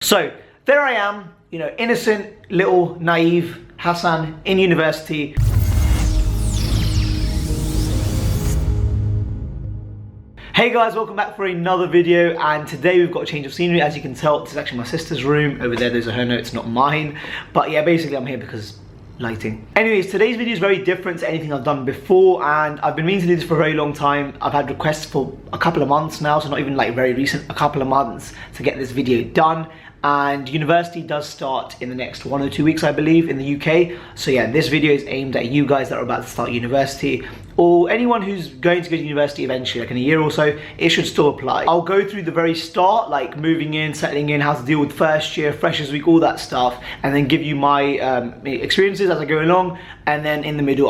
So there I am, you know, innocent, little, naive Hassan in university. Hey guys, welcome back for another video, and today we've got a change of scenery. As you can tell, this is actually my sister's room. Over there, there's her notes, not mine. But yeah, basically I'm here because lighting. Anyways, today's video is very different to anything I've done before, and I've been meaning to do this for a very long time. I've had requests for a couple of months now, so not even like very recent, a couple of months to get this video done. And university does start in the next 1 or 2 weeks, I believe, in the UK. So yeah, this video is aimed at you guys that are about to start university, or anyone who's going to go to university eventually, like in a year or so. It should still apply. I'll go through the very start, like moving in, settling in, how to deal with first year, freshers week, all that stuff, and then give you my experiences as I go along. And then in the middle,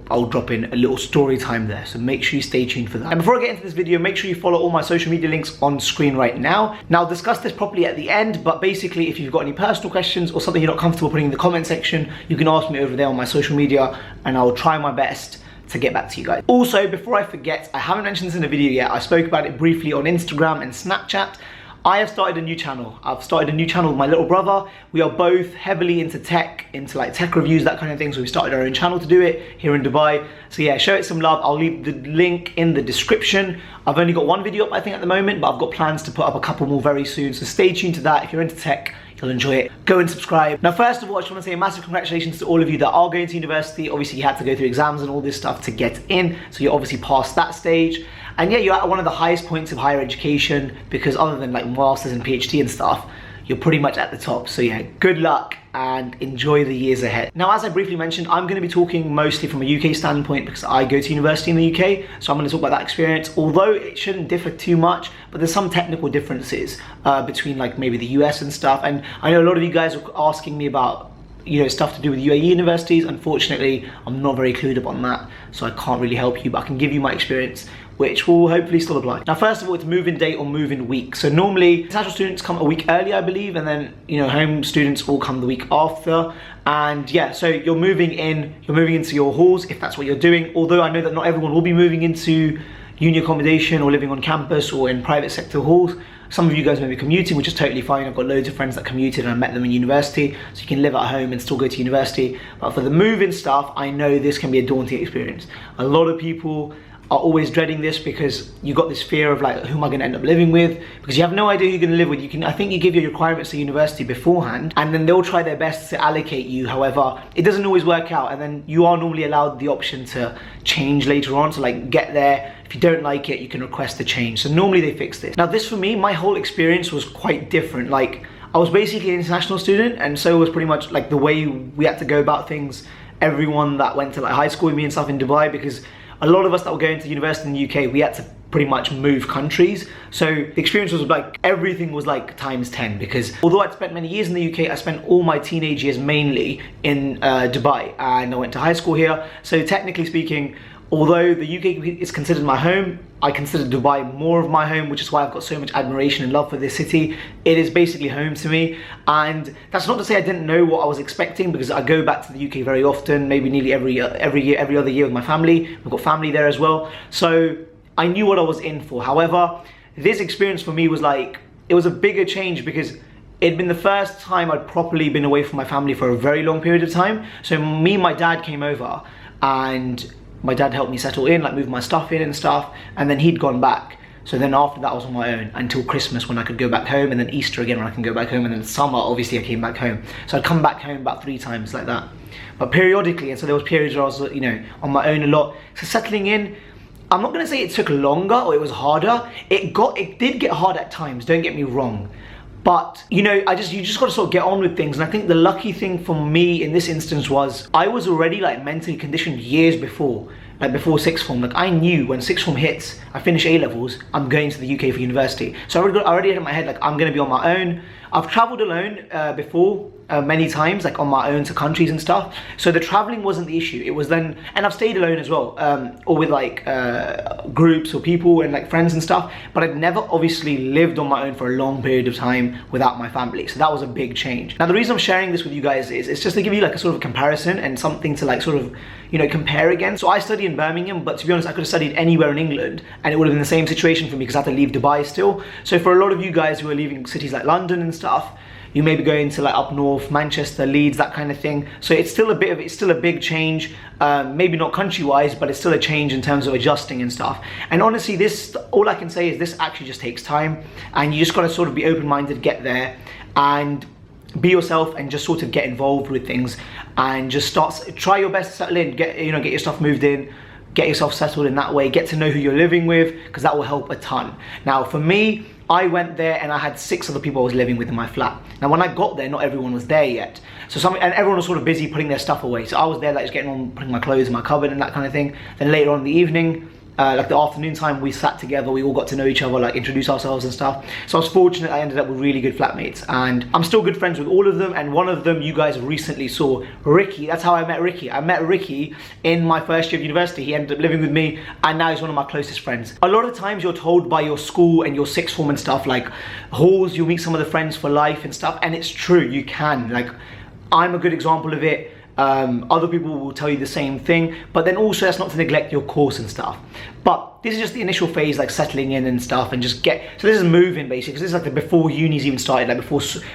I'll drop in a little story time there, so make sure you stay tuned for that. And before I get into this video, make sure you follow all my social media links on screen right now. Now, I'll discuss this properly at the end, but basically, if you've got any personal questions or something you're not comfortable putting in the comment section, you can ask me over there on my social media, and I'll try my best to get back to you guys. Also, before I forget, I haven't mentioned this in the video yet. I spoke about it briefly on Instagram and Snapchat. I have started a new channel. I've started a new channel with my little brother. We are both heavily into tech, into like tech reviews, that kind of thing. So we started our own channel to do it here in Dubai. So yeah, show it some love. I'll leave the link in the description. I've only got one video up, I think, at the moment, but I've got plans to put up a couple more very soon. So stay tuned to that. If you're into tech, you'll enjoy it. Go and subscribe. Now, first of all, I just want to say a massive congratulations to all of you that are going to university. Obviously, you had to go through exams and all this stuff to get in. So you're obviously past that stage. And yeah, you're at one of the highest points of higher education, because other than like masters and PhD and stuff, you're pretty much at the top. So yeah, good luck and enjoy the years ahead. Now, as I briefly mentioned, I'm going to be talking mostly from a UK standpoint because I go to university in the UK. So I'm going to talk about that experience, although it shouldn't differ too much, but there's some technical differences between like maybe the US and stuff. And I know a lot of you guys are asking me about, you know, stuff to do with UAE universities. Unfortunately, I'm not very clued up on that, so I can't really help you, but I can give you my experience, which will hopefully still apply. Now, first of all, it's move-in date or move-in week. So normally, international students come a week early, I believe, and then, you know, home students all come the week after. And yeah, so you're moving into your halls if that's what you're doing. Although I know that not everyone will be moving into uni accommodation or living on campus or in private sector halls. Some of you guys may be commuting, which is totally fine. I've got loads of friends that commuted and I met them in university, so you can live at home and still go to university. But for the move-in stuff, I know this can be a daunting experience. A lot of people are always dreading this because you got this fear of like, who am I going to end up living with? Because you have no idea who you're going to live with. I think you give your requirements to university beforehand, and then they'll try their best to allocate you. However, it doesn't always work out, and then you are normally allowed the option to change later on. So like, get there. If you don't like it, you can request a change. So normally they fix this. Now, this for me, my whole experience was quite different. Like, I was basically an international student, and so was pretty much like the way we had to go about things. Everyone that went to like high school with me and stuff in Dubai, because a lot of us that were going to university in the UK, we had to pretty much move countries. So the experience was like, everything was like times 10, because although I'd spent many years in the UK, I spent all my teenage years mainly in Dubai, and I went to high school here. So technically speaking, although the UK is considered my home, I consider Dubai more of my home, which is why I've got so much admiration and love for this city. It is basically home to me. And that's not to say I didn't know what I was expecting, because I go back to the UK very often, maybe nearly every other year with my family. We've got family there as well. So I knew what I was in for. However, this experience for me was like, it was a bigger change because it'd been the first time I'd properly been away from my family for a very long period of time. So me and my dad came over, and my dad helped me settle in, like move my stuff in and stuff, and then he'd gone back. So then after that I was on my own until Christmas, when I could go back home, and then Easter again when I can go back home, and then summer obviously I came back home. So I'd come back home about 3 times like that, but periodically. And so there was periods where I was, you know, on my own a lot. So settling in, I'm not gonna say it took longer or it was harder. It did get hard at times, don't get me wrong. But, you know, you just got to sort of get on with things. And I think the lucky thing for me in this instance was I was already like mentally conditioned years before, like before sixth form. Like, I knew when sixth form hits, I finish A-levels, I'm going to the UK for university. So I already had in my head, like, I'm going to be on my own. I've traveled alone before, many times, like on my own to countries and stuff. So the traveling wasn't the issue. It was then, and I've stayed alone as well, or with like groups or people and like friends and stuff. But I'd never obviously lived on my own for a long period of time without my family. So that was a big change. Now the reason I'm sharing this with you guys is it's just to give you like a sort of comparison and something to like sort of, you know, compare again. So I study in Birmingham, but to be honest, I could have studied anywhere in England and it would have been the same situation for me because I had to leave Dubai still. So for a lot of you guys who are leaving cities like London and stuff, You may be going to like up north, Manchester, Leeds, that kind of thing. So it's still a big change. Maybe not country-wise, but it's still a change in terms of adjusting and stuff. And honestly, all I can say is this actually just takes time, and you just got to sort of be open-minded, get there, and be yourself, and just sort of get involved with things, and just try your best to settle in, get your stuff moved in, get yourself settled in that way, get to know who you're living with, because that will help a ton. Now for me, I went there and I had 6 other people I was living with in my flat. Now when I got there, not everyone was there yet. And everyone was sort of busy putting their stuff away. So I was there like just getting on, putting my clothes in my cupboard and that kind of thing. Then later on in the evening, like the afternoon time, we sat together, we all got to know each other, like introduce ourselves and stuff. So I was fortunate I ended up with really good flatmates, and I'm still good friends with all of them, and one of them you guys recently saw, Ricky. That's how I met Ricky. I met Ricky in my first year of university. He ended up living with me, and now he's one of my closest friends. A lot of times you're told by your school and your sixth form and stuff, like halls, you'll meet some of the friends for life and stuff, and it's true, you can. Like, I'm a good example of it. Other people will tell you the same thing, but then also that's not to neglect your course and stuff. But this is just the initial phase, like settling in and stuff, and just so this is moving basically, because this is like the before uni's even started, like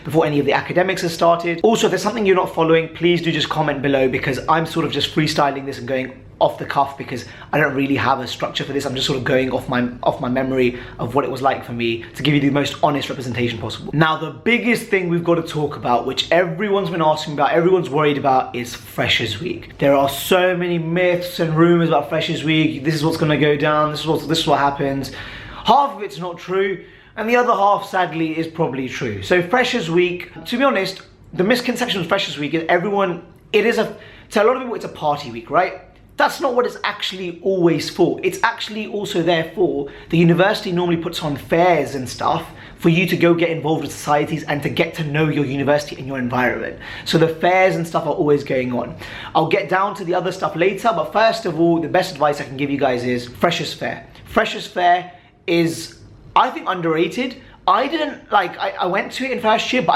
before any of the academics has started. Also, if there's something you're not following, please do just comment below, because I'm sort of just freestyling this and going off the cuff, because I don't really have a structure for this. I'm just sort of going off my memory of what it was like for me, to give you the most honest representation possible. Now, the biggest thing we've got to talk about, which everyone's been asking about, everyone's worried about, is Freshers Week. There are so many myths and rumors about Freshers Week. This is what's going to go down. This is what happens. Half of it's not true, and the other half, sadly, is probably true. So Freshers Week, to be honest, the misconception of Freshers Week is to a lot of people, it's a party week, right? That's not what it's actually always for. It's actually also there for, the university normally puts on fairs and stuff for you to go get involved with societies and to get to know your university and your environment. So the fairs and stuff are always going on. I'll get down to the other stuff later, but first of all, the best advice I can give you guys is Freshers Fair. Freshers Fair is, I think, underrated. I went to it in first year, but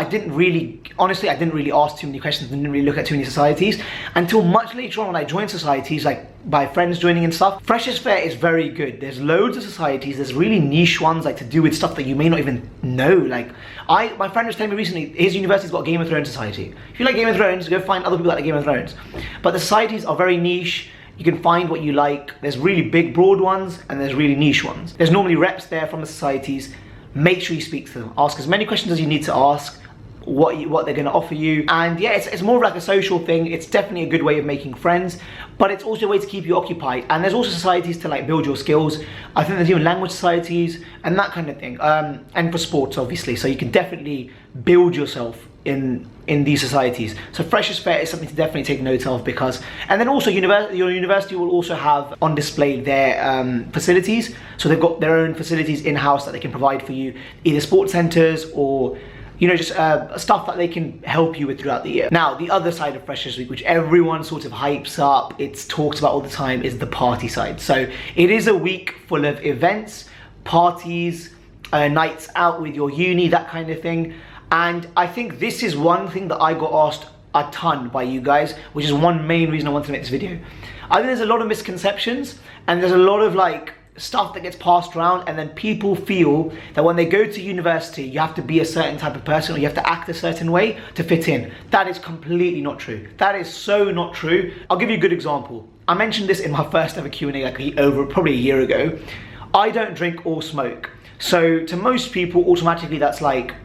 honestly, I didn't really ask too many questions, didn't really look at too many societies until much later on when I joined societies, like by friends joining and stuff. Freshers Fair is very good. There's loads of societies, there's really niche ones, like to do with stuff that you may not even know. Like, my friend was telling me recently, his university's got a Game of Thrones society. If you like Game of Thrones, go find other people that like Game of Thrones. But the societies are very niche. You can find what you like. There's really big, broad ones, and there's really niche ones. There's normally reps there from the societies. Make sure you speak to them. Ask as many questions as you need to ask, what they're going to offer you. And yeah, it's more of like a social thing. It's definitely a good way of making friends, but it's also a way to keep you occupied. And there's also societies to like build your skills. I think there's even language societies and that kind of thing. And for sports, obviously. So you can definitely build yourself in these societies. So Freshers Fair is something to definitely take note of, because, and then also your university will also have on display their facilities. So they've got their own facilities in-house that they can provide for you, either sports centers or, you know, just stuff that they can help you with throughout the year. Now, the other side of Freshers Week, which everyone sort of hypes up, it's talked about all the time, is the party side. So it is a week full of events, parties, nights out with your uni, that kind of thing. And I think this is one thing that I got asked a ton by you guys, which is one main reason I wanted to make this video. I think there's a lot of misconceptions, and there's a lot of like stuff that gets passed around, and then people feel that when they go to university, you have to be a certain type of person, or you have to act a certain way to fit in. That is completely not true. That is so not true. I'll give you a good example. I mentioned this in my first ever Q&A like probably a year ago. I don't drink or smoke. So to most people, automatically that's like,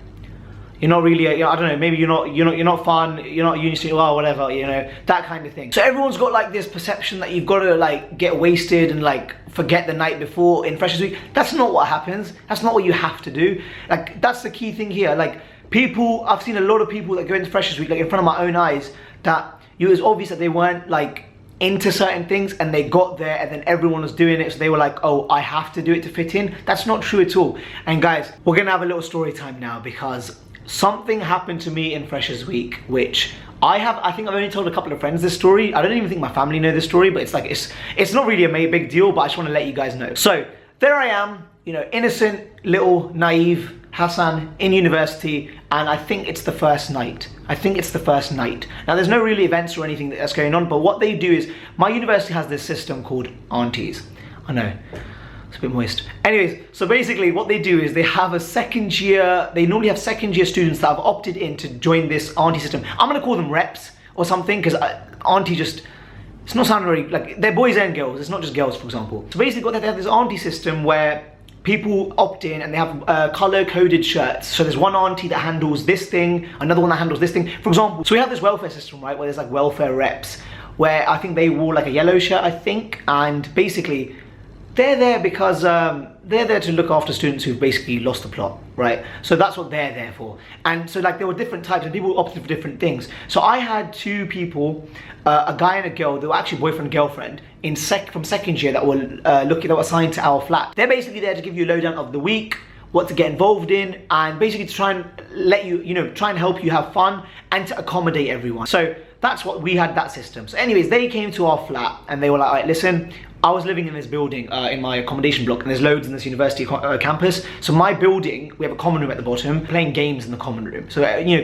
you're not really, I don't know, maybe you're not fun, you're not uni student, well, whatever, you know, that kind of thing. So everyone's got like this perception that you've got to like get wasted and like forget the night before in Freshers Week. That's not what happens. That's not what you have to do. Like, that's the key thing here. Like, I've seen a lot of people that go into Freshers Week, like in front of my own eyes, that it was obvious that they weren't like into certain things, and they got there and then everyone was doing it, so they were like, oh, I have to do it to fit in. That's not true at all. And guys, we're gonna have a little story time now, because something happened to me in Freshers Week, which I think I've only told a couple of friends this story. I don't even think my family know this story, but it's like, it's not really a big deal, but I just want to let you guys know. So there I am, you know, innocent, little, naive Hassan in university, and I think it's the first night. Now, there's no really events or anything that's going on, but what they do is, my university has this system called aunties. I know, It's a bit moist. Anyways, so basically what they do is they have a second year, they normally have second year students that have opted in to join this auntie system. I'm gonna call them reps or something, because auntie just, it's not sounding very, like, they're boys and girls, it's not just girls, for example. So basically they have this auntie system where people opt in and they have color-coded shirts. So there's one auntie that handles this thing, another one that handles this thing. For example, so we have this welfare system, right, where there's like welfare reps, where I think they wore like a yellow shirt, I think, and basically they're there because they're there to look after students who've basically lost the plot, right? So that's what they're there for. And so like there were different types and people opted for different things. So I had two people, a guy and a girl, they were actually boyfriend and girlfriend from second year that were assigned to our flat. They're basically there to give you a lowdown of the week, what to get involved in, and basically to try and let you, try and help you have fun and to accommodate everyone. So that's what we had, that system. So anyways, they came to our flat and they were like, all right, listen, I was living in this building in my accommodation block, and there's loads in this university campus. So my building, we have a common room at the bottom, playing games in the common room. So,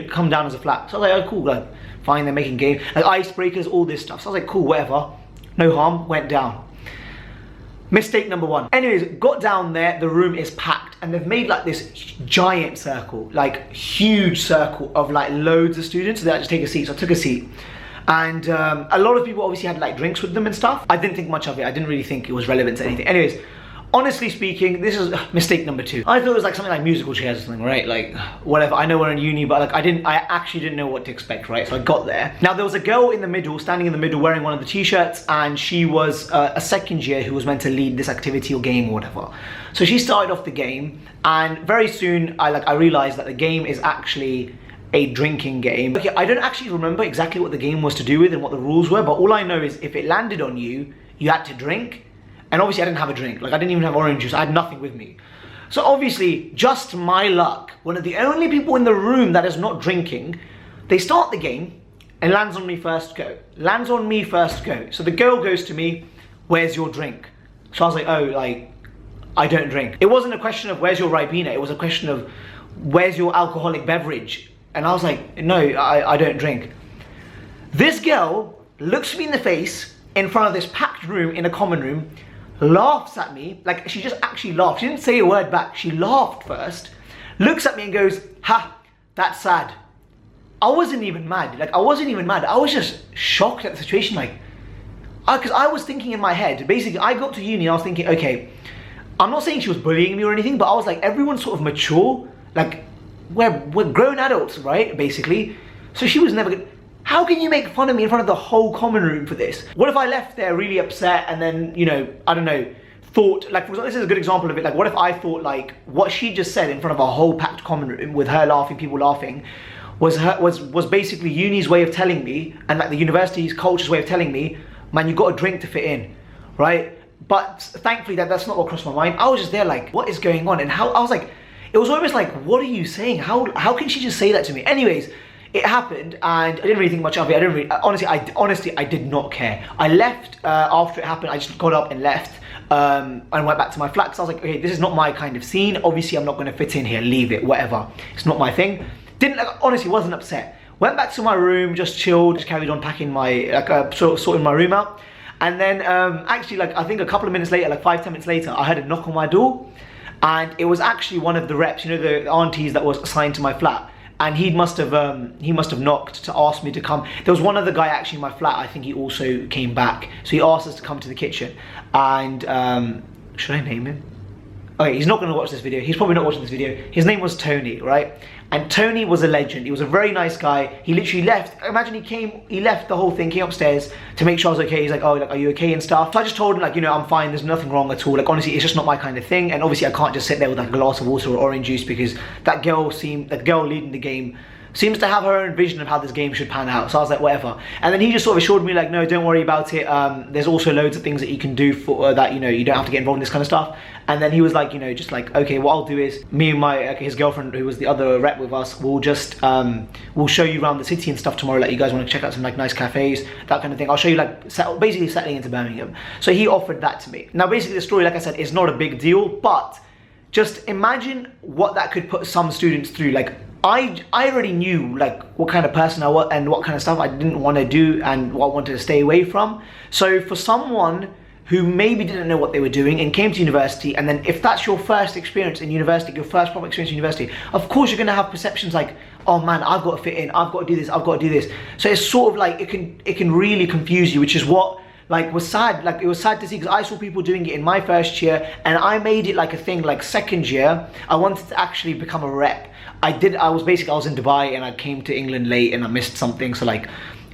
come down as a flat. So I was like, oh, cool, like, fine, they're making games, like icebreakers, all this stuff. So I was like, cool, whatever, no harm, went down. Mistake number one. Anyways, got down there, the room is packed, and they've made like this giant circle, like huge circle of like loads of students. So they had to take a seat, so I took a seat. And a lot of people obviously had like drinks with them and stuff. I didn't think much of it. I didn't really think it was relevant to anything. Anyways, honestly speaking, this is mistake number two. I thought it was like something like musical chairs or something, right? Like whatever. I know we're in uni, but like I actually didn't know what to expect, right? So I got there. Now there was a girl in the middle, standing in the middle, wearing one of the t-shirts, and she was a second year who was meant to lead this activity or game or whatever. So she started off the game, and very soon I realized that the game is actually a drinking game. Okay, I don't actually remember exactly what the game was to do with and what the rules were, but all I know is if it landed on you, you had to drink. And obviously I didn't have a drink, like I didn't even have orange juice, I had nothing with me. So obviously, just my luck, one of the only people in the room that is not drinking, they start the game and lands on me first go. Lands on me first go. So the girl goes to me, where's your drink? So I was like, oh, like, I don't drink. It wasn't a question of where's your Ribena, it was a question of where's your alcoholic beverage? And I was like, no, I don't drink. This girl looks me in the face in front of this packed room in a common room, laughs at me, like she just actually laughed. She didn't say a word back, she laughed first, looks at me and goes, ha, that's sad. I wasn't even mad, I was just shocked at the situation, because I was thinking in my head, basically I got to uni and I was thinking, okay, I'm not saying she was bullying me or anything, but I was like, everyone's sort of mature, like, we're grown adults, right, basically. So she was never gonna, how can you make fun of me in front of the whole common room for this? What if I left there really upset and then, I don't know, thought, like, for example, this is a good example of it, like, what if I thought, like, what she just said in front of a whole packed common room with her laughing, people laughing, was basically uni's way of telling me, and like the university's culture's way of telling me, man, you got a drink to fit in, right? But thankfully that's not what crossed my mind. I was just there like, what is going on? And how, I was like, it was almost like, what are you saying? How can she just say that to me? Anyways, it happened and I didn't really think much of it. I didn't really, honestly, I did not care. I left after it happened. I just got up and left and went back to my flat because I was like, okay, this is not my kind of scene. Obviously, I'm not going to fit in here. Leave it, whatever. It's not my thing. Honestly, wasn't upset. Went back to my room, just chilled, just carried on packing my, sorting my room out. And then actually, I think a couple of minutes later, 5-10 minutes later, I heard a knock on my door. And it was actually one of the reps, the aunties that was assigned to my flat. And he must have knocked to ask me to come. There was one other guy actually in my flat, I think he also came back. So he asked us to come to the kitchen. And, should I name him? Okay, he's not gonna watch this video. He's probably not watching this video. His name was Tony, right? And Tony was a legend. He was a very nice guy. He literally left. Imagine he left the whole thing, came upstairs to make sure I was okay. He's like, oh, are you okay and stuff? So I just told him, I'm fine. There's nothing wrong at all. Honestly, it's just not my kind of thing. And obviously, I can't just sit there with a glass of water or orange juice because that girl leading the game seems to have her own vision of how this game should pan out. So I was like, whatever. And then he just sort of assured me, no, don't worry about it. There's also loads of things that you can do for that, you don't have to get involved in this kind of stuff. And then he was like, okay, what I'll do is me and his girlfriend, who was the other rep with us, will just, we'll show you around the city and stuff tomorrow. You guys want to check out some nice cafes, that kind of thing. I'll show you basically settling into Birmingham. So he offered that to me. Now, basically the story, like I said, is not a big deal, but just imagine what that could put some students through. I already knew what kind of person I was and what kind of stuff I didn't want to do and what I wanted to stay away from. So for someone who maybe didn't know what they were doing and came to university, and then if that's your first experience in university, your first proper experience in university, of course you're going to have perceptions like, oh man, I've got to fit in, I've got to do this, I've got to do this. So it's sort of like, it can really confuse you, which is what like was sad. Like, it was sad to see, because I saw people doing it in my first year, and I made it like a thing. Like second year, I wanted to actually become a rep. I was in Dubai, and I came to England late, and I missed something, so like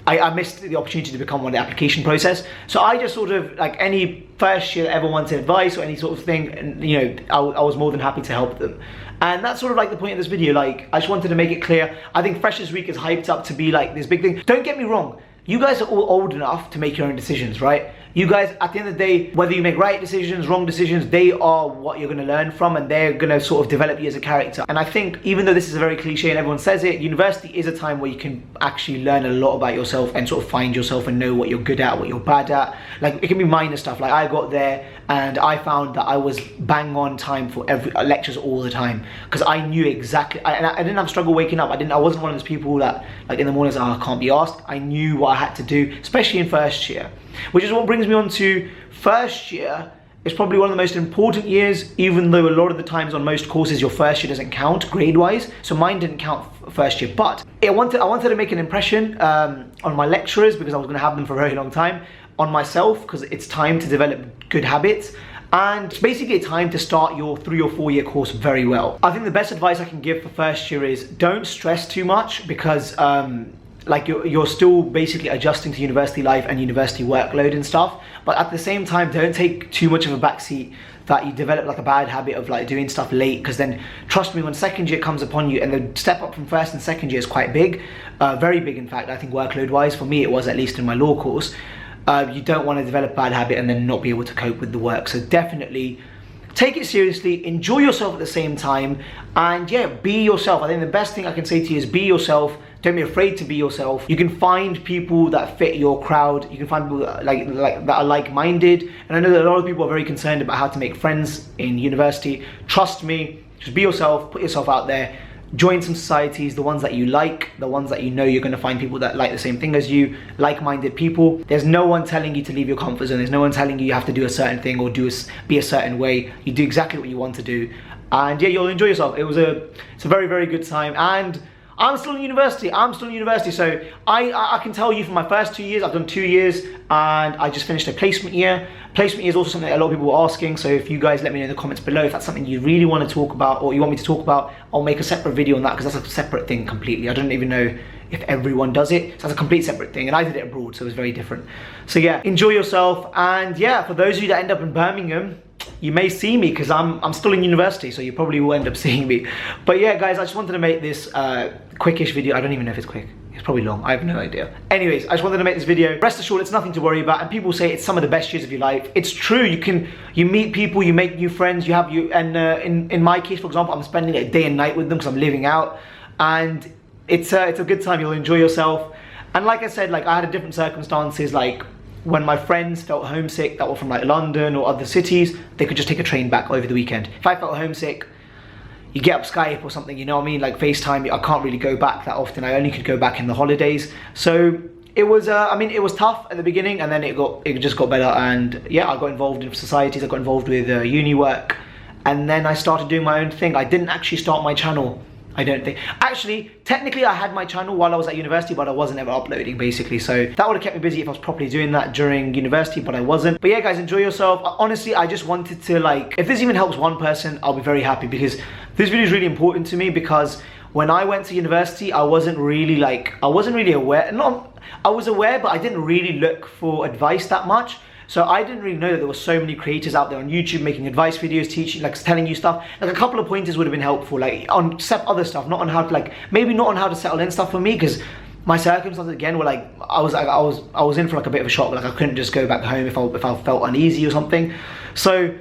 I missed the opportunity to become one of the application process. So I just sort of, like any first year that ever wanted advice or any sort of thing, and you know, I was more than happy to help them. And that's sort of like the point of this video. Like, I just wanted to make it clear, I think Freshers Week is hyped up to be like this big thing. Don't get me wrong, you guys are all old enough to make your own decisions, right? You guys, at the end of the day, whether you make right decisions, wrong decisions, they are what you're gonna learn from, and they're gonna sort of develop you as a character. And I think, even though this is a very cliche and everyone says it, university is a time where you can actually learn a lot about yourself and sort of find yourself and know what you're good at, what you're bad at. Like, it can be minor stuff. Like, I got there and I found that I was bang on time for every lectures all the time, because I knew exactly, and I didn't have struggle waking up. I wasn't one of those people that, like, in the mornings, oh, I can't be asked. I knew what I had to do, especially in first year. Which is what brings me on to first year. It's probably one of the most important years, even though a lot of the times on most courses your first year doesn't count grade-wise. So mine didn't count first year, but I wanted to make an impression on my lecturers, because I was going to have them for a very long time, on myself, because it's time to develop good habits. And it's basically a time to start your 3 or 4 year course very well. I think the best advice I can give for first year is don't stress too much, because like you're still basically adjusting to university life and university workload and stuff. But at the same time, don't take too much of a backseat that you develop like a bad habit of like doing stuff late, because then trust me, when second year comes upon you, and the step up from first and second year is quite big, very big in fact, I think workload wise. For me it was, at least in my law course. You don't want to develop a bad habit and then not be able to cope with the work. So definitely take it seriously, enjoy yourself at the same time, and yeah, be yourself. I think the best thing I can say to you is be yourself. Don't be afraid to be yourself. You can find people that fit your crowd. You can find people that, that are like-minded. And I know that a lot of people are very concerned about how to make friends in university. Trust me, just be yourself, put yourself out there. Join some societies, the ones that you like, the ones that you know you're gonna find people that like the same thing as you, like-minded people. There's no one telling you to leave your comfort zone. There's no one telling you have to do a certain thing or be a certain way. You do exactly what you want to do. And yeah, you'll enjoy yourself. It's a very, very good time. And I'm still in university. So I can tell you from my first 2 years, I've done 2 years, and I just finished a placement year. Placement year is also something that a lot of people were asking, so if you guys let me know in the comments below if that's something you really want to talk about, or you want me to talk about, I'll make a separate video on that, because that's a separate thing completely. I don't even know if everyone does it, so that's a complete separate thing, and I did it abroad, so it was very different. So yeah, enjoy yourself, and yeah, for those of you that end up in Birmingham, you may see me, because I'm still in university, so you probably will end up seeing me. But yeah, guys, I just wanted to make this quickish video. I don't even know if it's quick. It's probably long. I have no idea. Anyways, I just wanted to make this video. Rest assured, it's nothing to worry about. And people say it's some of the best years of your life. It's true. You meet people, you make new friends. In my case, for example, I'm spending a day and night with them because I'm living out, and it's a good time. You'll enjoy yourself. And like I said, like I had different circumstances. Like, when my friends felt homesick that were from like London or other cities, they could just take a train back over the weekend. If I felt homesick, you get up Skype or something, you know what I mean? Like FaceTime, I can't really go back that often. I only could go back in the holidays. So it was, I mean, it was tough at the beginning, and then it just got better. And yeah, I got involved in societies, I got involved with uni work, and then I started doing my own thing. I didn't actually start my channel, I don't think. Actually, technically I had my channel while I was at university, but I wasn't ever uploading basically. So that would have kept me busy if I was properly doing that during university, but I wasn't. But yeah, guys, enjoy yourself. Honestly, I just wanted to, like, if this even helps one person, I'll be very happy, because this video is really important to me, because when I went to university, I wasn't really aware. I was aware, but I didn't really look for advice that much. So I didn't really know that there were so many creators out there on YouTube making advice videos, teaching, like telling you stuff. Like a couple of pointers would have been helpful, like on other stuff, not on how to, like, maybe not on how to settle in stuff for me, because my circumstances again were like, I was in for like a bit of a shock. Like I couldn't just go back home if I felt uneasy or something. So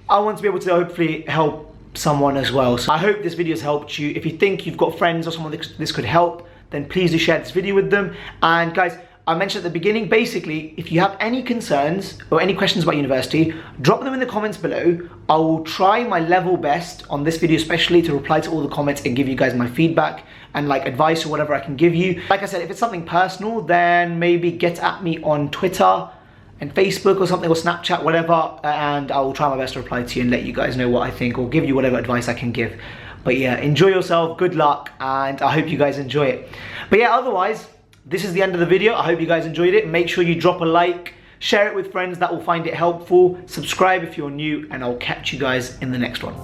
I want to be able to hopefully help someone as well. So I hope this video has helped you. If you think you've got friends or someone this could help, then please do share this video with them. And guys, I mentioned at the beginning, basically, if you have any concerns or any questions about university, drop them in the comments below. I will try my level best on this video, especially to reply to all the comments and give you guys my feedback and like advice or whatever I can give you. Like I said, if it's something personal, then maybe get at me on Twitter. in Facebook or something, or Snapchat, whatever, and I will try my best to reply to you and let you guys know what I think, or give you whatever advice I can give. But yeah, enjoy yourself, good luck, and I hope you guys enjoy it. But yeah, otherwise, this is the end of the video. I hope you guys enjoyed it. Make sure you drop a like, share it with friends that will find it helpful, subscribe if you're new, and I'll catch you guys in the next one.